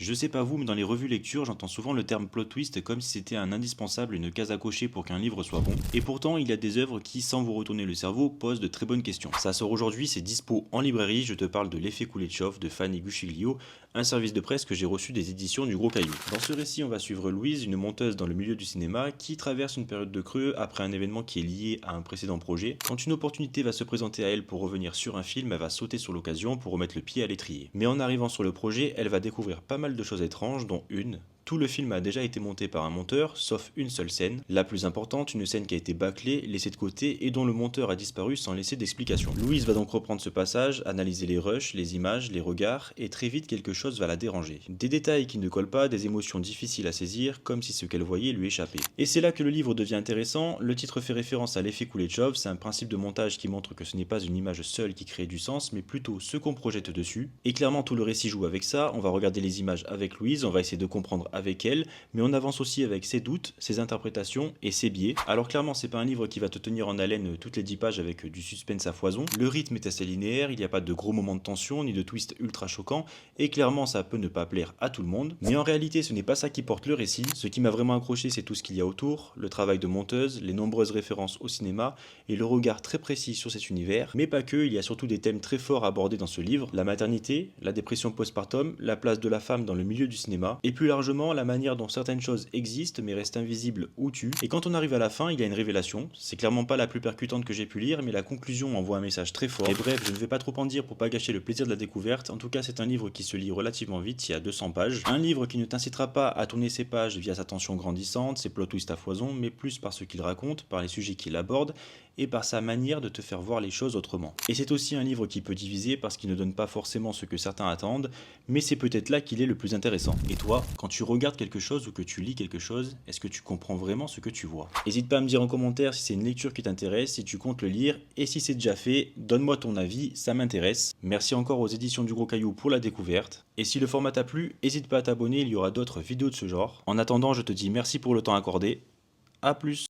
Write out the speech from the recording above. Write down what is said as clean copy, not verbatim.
Je sais pas vous, mais dans les revues lecture, j'entends souvent le terme plot twist comme si c'était un indispensable, une case à cocher pour qu'un livre soit bon. Et pourtant, il y a des œuvres qui, sans vous retourner le cerveau, posent de très bonnes questions. Ça sort aujourd'hui, c'est dispo en librairie, je te parle de L'effet Kuleshov de Fanny Gusciglio, un service de presse que j'ai reçu des éditions du Gros Caillou. Dans ce récit, on va suivre Louise, une monteuse dans le milieu du cinéma, qui traverse une période de creux après un événement qui est lié à un précédent projet. Quand une opportunité va se présenter à elle pour revenir sur un film, elle va sauter sur l'occasion pour remettre le pied à l'étrier. Mais en arrivant sur le projet, elle va découvrir pas mal de choses étranges, dont une. Tout le film a déjà été monté par un monteur, sauf une seule scène, la plus importante, une scène qui a été bâclée, laissée de côté et dont le monteur a disparu sans laisser d'explication. Louise va donc reprendre ce passage, analyser les rushs, les images, les regards, et très vite quelque chose va la déranger. Des détails qui ne collent pas, des émotions difficiles à saisir, comme si ce qu'elle voyait lui échappait. Et c'est là que le livre devient intéressant, le titre fait référence à l'effet Kuleshov, c'est un principe de montage qui montre que ce n'est pas une image seule qui crée du sens, mais plutôt ce qu'on projette dessus. Et clairement tout le récit joue avec ça, on va regarder les images avec Louise, on va essayer de comprendre avec elle, mais on avance aussi avec ses doutes, ses interprétations et ses biais. Alors clairement c'est pas un livre qui va te tenir en haleine toutes les 10 pages avec du suspense à foison, le rythme est assez linéaire, il n'y a pas de gros moments de tension ni de twist ultra choquants, et clairement ça peut ne pas plaire à tout le monde, mais en réalité ce n'est pas ça qui porte le récit, ce qui m'a vraiment accroché c'est tout ce qu'il y a autour, le travail de monteuse, les nombreuses références au cinéma, et le regard très précis sur cet univers, mais pas que, il y a surtout des thèmes très forts abordés dans ce livre, la maternité, la dépression postpartum, la place de la femme dans le milieu du cinéma, et plus largement la manière dont certaines choses existent mais restent invisibles ou tuent. Et quand on arrive à la fin, il y a une révélation. C'est clairement pas la plus percutante que j'ai pu lire, mais la conclusion envoie un message très fort. Et bref, je ne vais pas trop en dire pour pas gâcher le plaisir de la découverte. En tout cas, c'est un livre qui se lit relativement vite, il y a 200 pages. Un livre qui ne t'incitera pas à tourner ses pages via sa tension grandissante, ses plot twists à foison, mais plus par ce qu'il raconte, par les sujets qu'il aborde, et par sa manière de te faire voir les choses autrement. Et c'est aussi un livre qui peut diviser parce qu'il ne donne pas forcément ce que certains attendent, mais c'est peut-être là qu'il est le plus intéressant. Et toi, quand tu regardes quelque chose ou que tu lis quelque chose, est-ce que tu comprends vraiment ce que tu vois? N'hésite pas à me dire en commentaire si c'est une lecture qui t'intéresse, si tu comptes le lire, et si c'est déjà fait, donne-moi ton avis, ça m'intéresse. Merci encore aux éditions du Gros Caillou pour la découverte. Et si le format t'a plu, n'hésite pas à t'abonner, il y aura d'autres vidéos de ce genre. En attendant, je te dis merci pour le temps accordé. A plus.